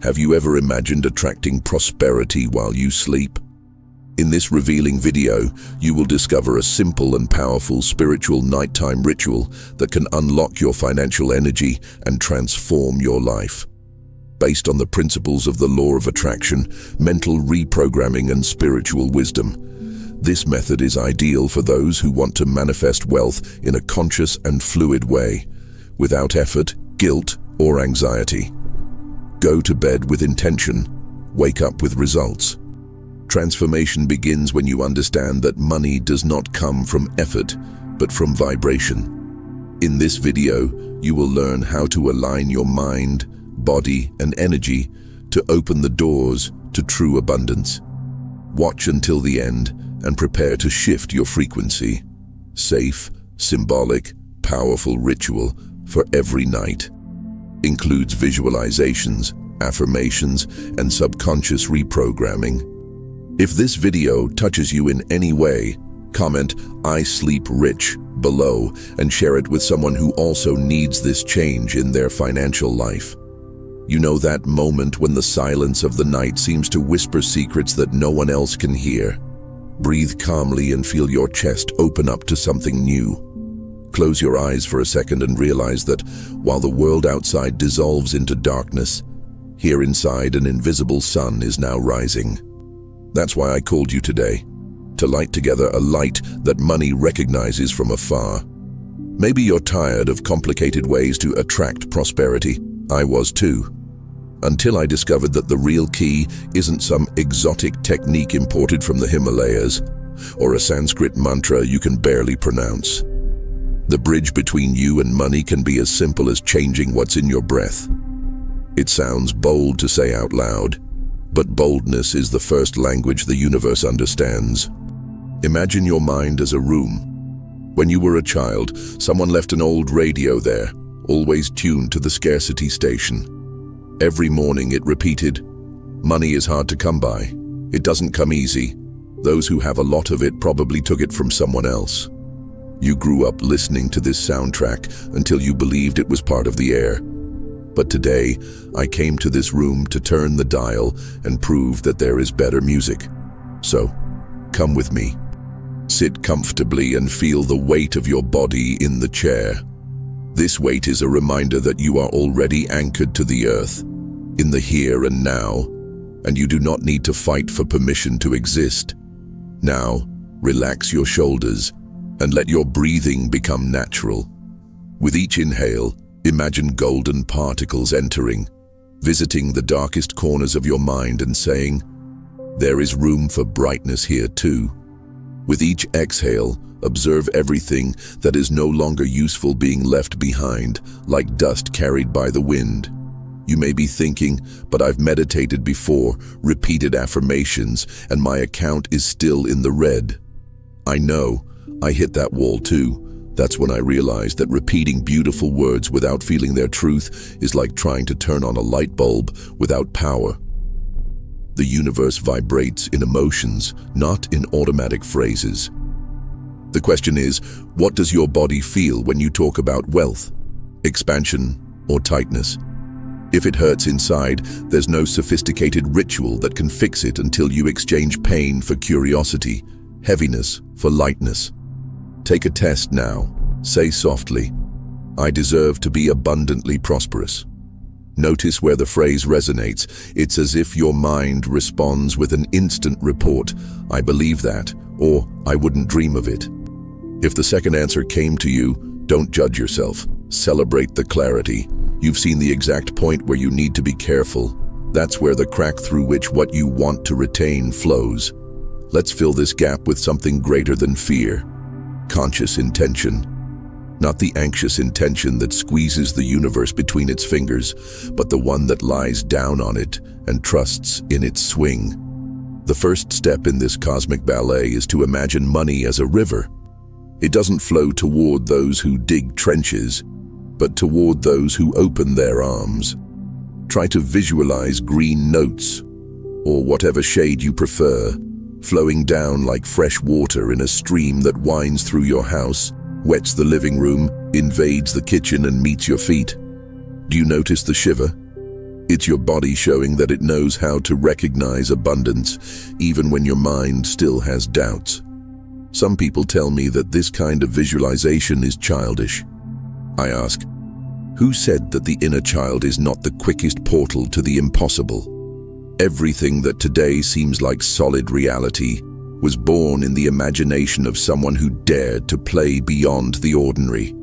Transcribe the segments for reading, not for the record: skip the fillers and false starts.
Have you ever imagined attracting prosperity while you sleep? In this revealing video, you will discover a simple and powerful spiritual nighttime ritual that can unlock your financial energy and transform your life. Based on the principles of the law of attraction, mental reprogramming, and spiritual wisdom, this method is ideal for those who want to manifest wealth in a conscious and fluid way, without effort, guilt, or anxiety. Go to bed with intention, wake up with results. Transformation begins when you understand that money does not come from effort, but from vibration. In this video, you will learn how to align your mind, body, and energy to open the doors to true abundance. Watch until the end and prepare to shift your frequency. Safe, symbolic, powerful ritual for every night. Includes visualizations, affirmations, and subconscious reprogramming. If this video touches you in any way, comment "I sleep rich" below and share it with someone who also needs this change in their financial life. You know that moment when the silence of the night seems to whisper secrets that no one else can hear. Breathe calmly and feel your chest open up to something new. Close your eyes for a second and realize that while the world outside dissolves into darkness, here inside an invisible sun is now rising. That's why I called you today, to light together a light that money recognizes from afar. Maybe you're tired of complicated ways to attract prosperity. I was too. Until I discovered that the real key isn't some exotic technique imported from the Himalayas, or a Sanskrit mantra you can barely pronounce. The bridge between you and money can be as simple as changing what's in your breath. It sounds bold to say out loud, but boldness is the first language the universe understands. Imagine your mind as a room. When you were a child, someone left an old radio there, always tuned to the scarcity station. Every morning it repeated, "Money is hard to come by. It doesn't come easy. Those who have a lot of it probably took it from someone else." You grew up listening to this soundtrack until you believed it was part of the air. But today, I came to this room to turn the dial and prove that there is better music. So, come with me. Sit comfortably and feel the weight of your body in the chair. This weight is a reminder that you are already anchored to the earth, in the here and now, and you do not need to fight for permission to exist. Now, relax your shoulders and let your breathing become natural. With each inhale, imagine golden particles entering, visiting the darkest corners of your mind and saying, "There is room for brightness here too." With each exhale, observe everything that is no longer useful being left behind, like dust carried by the wind. You may be thinking, "But I've meditated before, repeated affirmations, and my account is still in the red." I know. I hit that wall too. That's when I realized that repeating beautiful words without feeling their truth is like trying to turn on a light bulb without power. The universe vibrates in emotions, not in automatic phrases. The question is, what does your body feel when you talk about wealth, expansion, or tightness? If it hurts inside, there's no sophisticated ritual that can fix it until you exchange pain for curiosity, heaviness for lightness. Take a test now. Say softly, "I deserve to be abundantly prosperous." Notice where the phrase resonates. It's as if your mind responds with an instant report, "I believe that," or "I wouldn't dream of it." If the second answer came to you, don't judge yourself. Celebrate the clarity. You've seen the exact point where you need to be careful. That's where the crack through which what you want to retain flows. Let's fill this gap with something greater than fear. Conscious intention. Not the anxious intention that squeezes the universe between its fingers, but the one that lies down on it and trusts in its swing. The first step in this cosmic ballet is to imagine money as a river. It doesn't flow toward those who dig trenches, but toward those who open their arms. Try to visualize green notes, or whatever shade you prefer, flowing down like fresh water in a stream that winds through your house, wets the living room, invades the kitchen, and meets your feet. Do you notice the shiver? It's your body showing that it knows how to recognize abundance, even when your mind still has doubts. Some people tell me that this kind of visualization is childish. I ask, who said that the inner child is not the quickest portal to the impossible? Everything that today seems like solid reality was born in the imagination of someone who dared to play beyond the ordinary.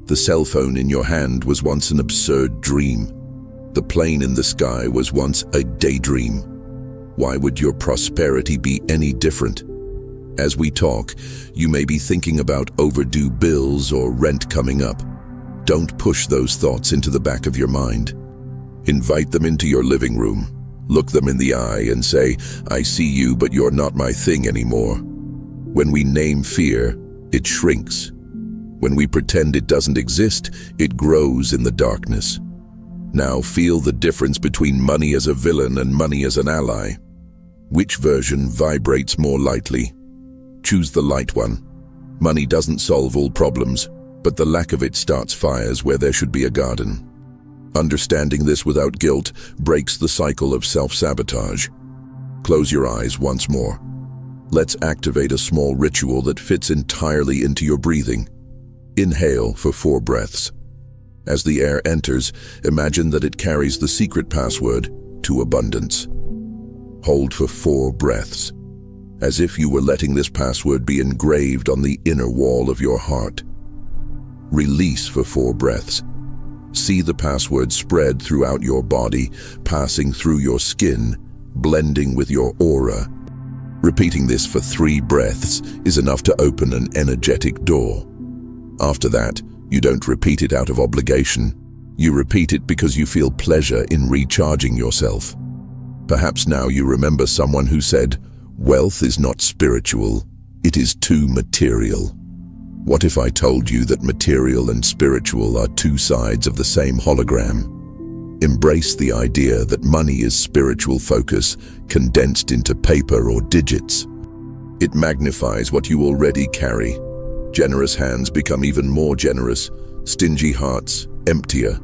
The cell phone in your hand was once an absurd dream. The plane in the sky was once a daydream. Why would your prosperity be any different? As we talk, you may be thinking about overdue bills or rent coming up. Don't push those thoughts into the back of your mind. Invite them into your living room. Look them in the eye and say, I see you, but you're not my thing anymore. When we name fear, it shrinks. When we pretend it doesn't exist, it grows in the darkness. Now feel the difference between money as a villain and money as an ally. Which version vibrates more lightly? Choose the light one. Money doesn't solve all problems, but the lack of it starts fires where there should be a garden. Understanding this without guilt breaks the cycle of self-sabotage. Close your eyes once more. Let's activate a small ritual that fits entirely into your breathing. Inhale for 4 breaths. As the air enters, imagine that it carries the secret password to abundance. Hold for 4 breaths, as if you were letting this password be engraved on the inner wall of your heart. Release for 4 breaths. See the password spread throughout your body, passing through your skin, blending with your aura. Repeating this for 3 breaths is enough to open an energetic door. After that, you don't repeat it out of obligation. You repeat it because you feel pleasure in recharging yourself. Perhaps now you remember someone who said, "Wealth is not spiritual, it is too material." What if I told you that material and spiritual are 2 sides of the same hologram? Embrace the idea that money is spiritual focus condensed into paper or digits. It magnifies what you already carry. Generous hands become even more generous, stingy hearts emptier.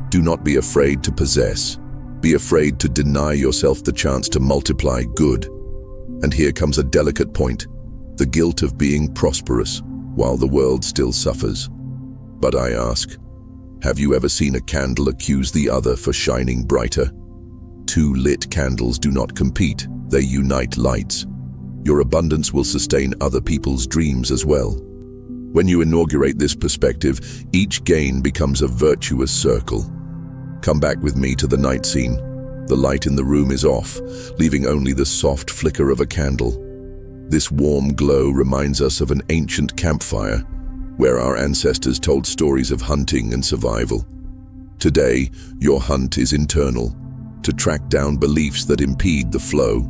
Do not be afraid to possess. Be afraid to deny yourself the chance to multiply good. And here comes a delicate point. The guilt of being prosperous while the world still suffers. But I ask, have you ever seen a candle accuse the other for shining brighter? 2 lit candles do not compete, they unite lights. Your abundance will sustain other people's dreams as well. When you inaugurate this perspective, each gain becomes a virtuous circle. Come back with me to the night scene. The light in the room is off, leaving only the soft flicker of a candle. This warm glow reminds us of an ancient campfire, where our ancestors told stories of hunting and survival. Today, your hunt is internal, to track down beliefs that impede the flow.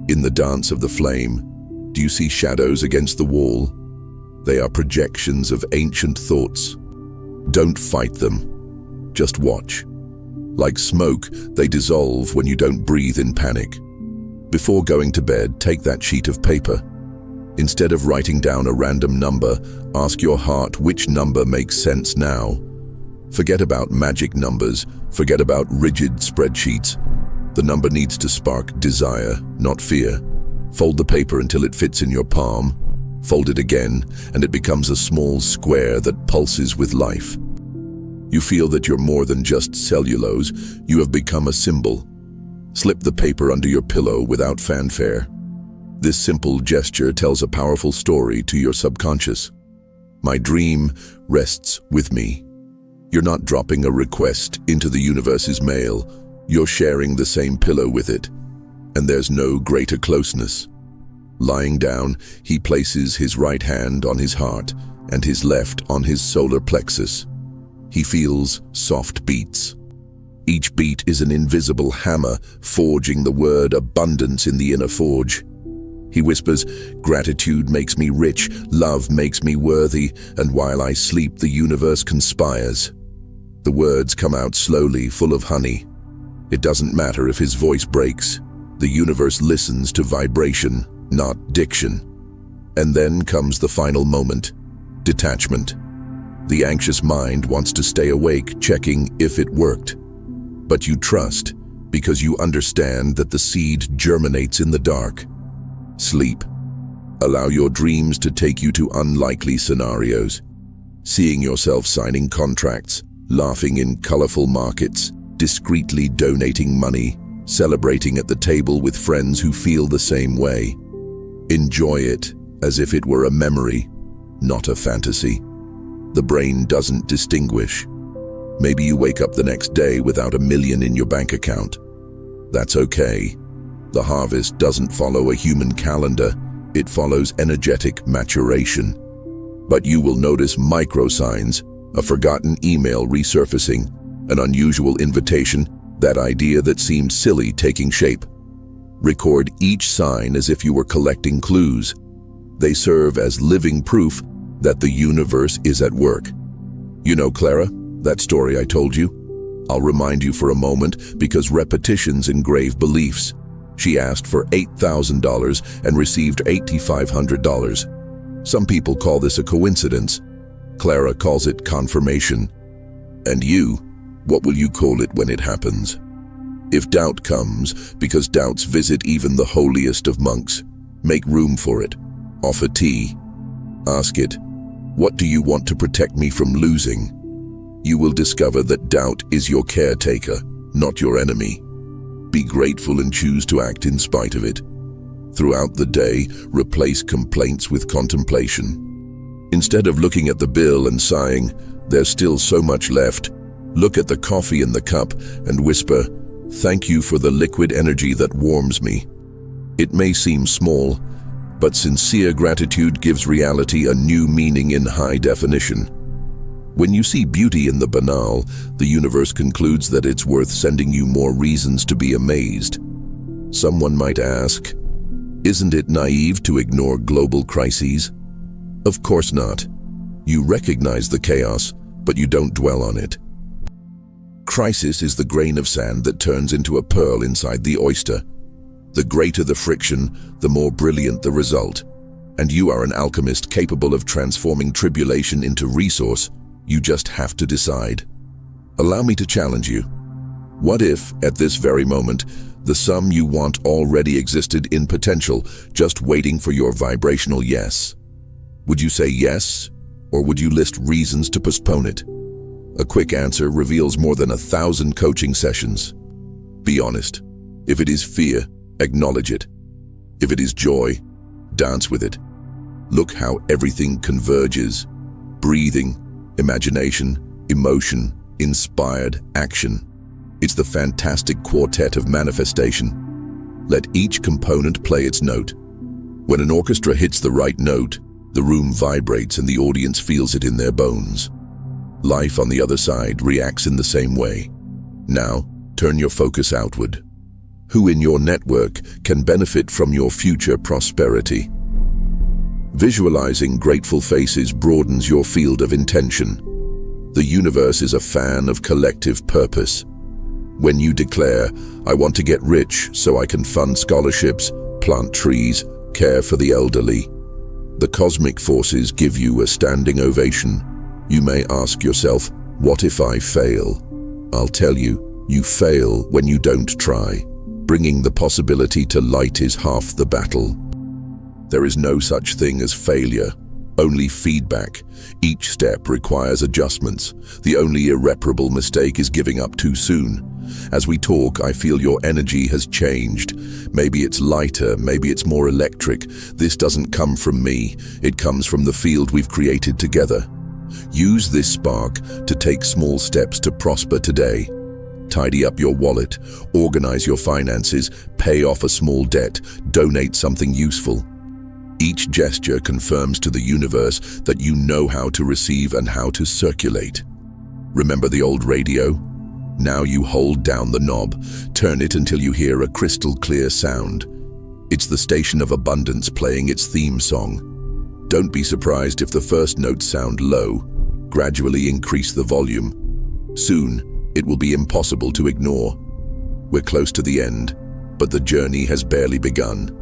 In the dance of the flame, do you see shadows against the wall? They are projections of ancient thoughts. Don't fight them, just watch. Like smoke, they dissolve when you don't breathe in panic. Before going to bed, take that sheet of paper. Instead of writing down a random number, ask your heart which number makes sense now. Forget about magic numbers, forget about rigid spreadsheets. The number needs to spark desire, not fear. Fold the paper until it fits in your palm. Fold it again, and it becomes a small square that pulses with life. You feel that you're more than just cellulose, you have become a symbol. Slip the paper under your pillow without fanfare. This simple gesture tells a powerful story to your subconscious. My dream rests with me. You're not dropping a request into the universe's mail, you're sharing the same pillow with it. And there's no greater closeness. Lying down, he places his right hand on his heart and his left on his solar plexus. He feels soft beats. Each beat is an invisible hammer forging the word abundance in the inner forge. He whispers, "Gratitude makes me rich, love makes me worthy, and while I sleep the universe conspires." The words come out slowly, full of honey. It doesn't matter if his voice breaks. The universe listens to vibration, not diction. And then comes the final moment, detachment. The anxious mind wants to stay awake, checking if it worked. But you trust because you understand that the seed germinates in the dark. Sleep. Allow your dreams to take you to unlikely scenarios. Seeing yourself signing contracts, laughing in colorful markets, discreetly donating money, celebrating at the table with friends who feel the same way. Enjoy it as if it were a memory, not a fantasy. The brain doesn't distinguish. Maybe you wake up the next day without $1 million in your bank account. That's okay. The harvest doesn't follow a human calendar. It follows energetic maturation. But you will notice micro signs, a forgotten email resurfacing, an unusual invitation, that idea that seemed silly taking shape. Record each sign as if you were collecting clues. They serve as living proof that the universe is at work. You know, Clara, that story I told you? I'll remind you for a moment because repetitions engrave beliefs. She asked for $8,000 and received $8,500. Some people call this a coincidence. Clara calls it confirmation. And you, what will you call it when it happens? If doubt comes, because doubts visit even the holiest of monks, make room for it. Offer tea. Ask it, what do you want to protect me from losing? You will discover that doubt is your caretaker, not your enemy. Be grateful and choose to act in spite of it. Throughout the day, replace complaints with contemplation. Instead of looking at the bill and sighing, there's still so much left, look at the coffee in the cup and whisper, thank you for the liquid energy that warms me. It may seem small, but sincere gratitude gives reality a new meaning in high definition. When you see beauty in the banal, the universe concludes that it's worth sending you more reasons to be amazed. Someone might ask, isn't it naive to ignore global crises? Of course not. You recognize the chaos, but you don't dwell on it. Crisis is the grain of sand that turns into a pearl inside the oyster. The greater the friction, the more brilliant the result. And you are an alchemist capable of transforming tribulation into resource. You just have to decide. Allow me to challenge you. What if, at this very moment, the sum you want already existed in potential, just waiting for your vibrational yes? Would you say yes, or would you list reasons to postpone it? A quick answer reveals more than 1,000 coaching sessions. Be honest. If it is fear, acknowledge it. If it is joy, dance with it. Look how everything converges. Breathing, imagination, emotion, inspired action. It's the fantastic quartet of manifestation. Let each component play its note. When an orchestra hits the right note, the room vibrates and the audience feels it in their bones. Life on the other side reacts in the same way. Now, turn your focus outward. Who in your network can benefit from your future prosperity? Visualizing grateful faces broadens your field of intention. The universe is a fan of collective purpose. When you declare, I want to get rich so I can fund scholarships, plant trees, care for the elderly, the cosmic forces give you a standing ovation. You may ask yourself, what if I fail? I'll tell you, you fail when you don't try. Bringing the possibility to light is half the battle. There is no such thing as failure, only feedback. Each step requires adjustments. The only irreparable mistake is giving up too soon. As we talk, I feel your energy has changed. Maybe it's lighter, maybe it's more electric. This doesn't come from me. It comes from the field we've created together. Use this spark to take small steps to prosper today. Tidy up your wallet, organize your finances, pay off a small debt, donate something useful. Each gesture confirms to the universe that you know how to receive and how to circulate. Remember the old radio? Now you hold down the knob, turn it until you hear a crystal clear sound. It's the station of abundance playing its theme song. Don't be surprised if the first notes sound low. Gradually increase the volume. Soon, it will be impossible to ignore. We're close to the end, but the journey has barely begun.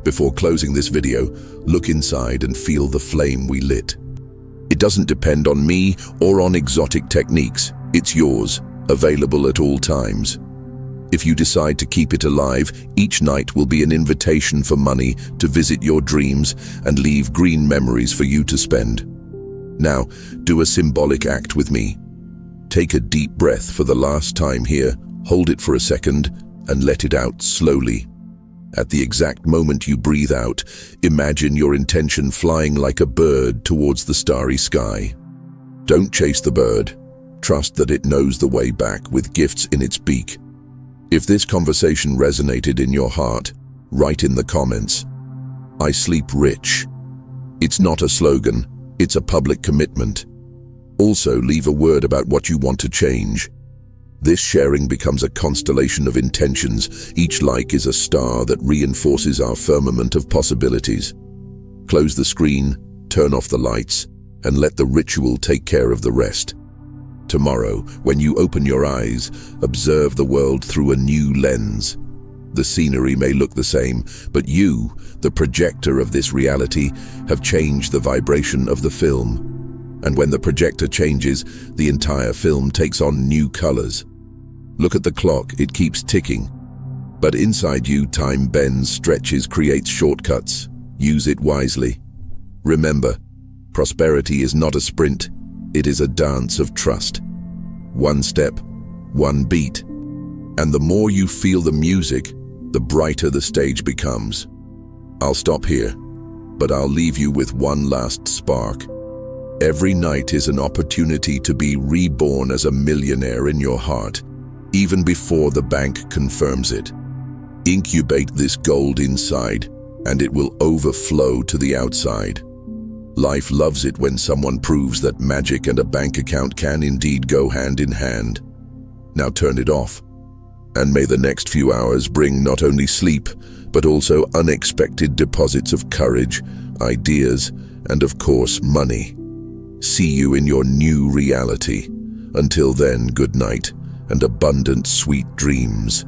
Before closing this video, look inside and feel the flame we lit. It doesn't depend on me or on exotic techniques. It's yours. available at all times. If you decide to keep it alive, each night will be an invitation for money to visit your dreams and leave green memories for you to spend. Now, do a symbolic act with me. Take a deep breath for the last time here, hold it for a second, and let it out slowly. At the exact moment you breathe out, imagine your intention flying like a bird towards the starry sky. Don't chase the bird. Trust that it knows the way back with gifts in its beak. If this conversation resonated in your heart, write in the comments, "I sleep rich." It's not a slogan, it's a public commitment. Also, leave a word about what you want to change. This sharing becomes a constellation of intentions. Each like is a star that reinforces our firmament of possibilities. Close the screen, turn off the lights, and let the ritual take care of the rest. Tomorrow, when you open your eyes, observe the world through a new lens. The scenery may look the same, but you, the projector of this reality, have changed the vibration of the film. And when the projector changes, the entire film takes on new colors. Look at the clock, it keeps ticking. But inside you, time bends, stretches, creates shortcuts. Use it wisely. Remember, prosperity is not a sprint, it is a dance of trust. One step, one beat. And the more you feel the music, the brighter the stage becomes. I'll stop here, but I'll leave you with one last spark. Every night is an opportunity to be reborn as a millionaire in your heart, even before the bank confirms it. Incubate this gold inside, and it will overflow to the outside. Life loves it when someone proves that magic and a bank account can indeed go hand in hand. Now turn it off, and may the next few hours bring not only sleep, but also unexpected deposits of courage, ideas, and of course, money. See you in your new reality. Until then, good night and abundant sweet dreams.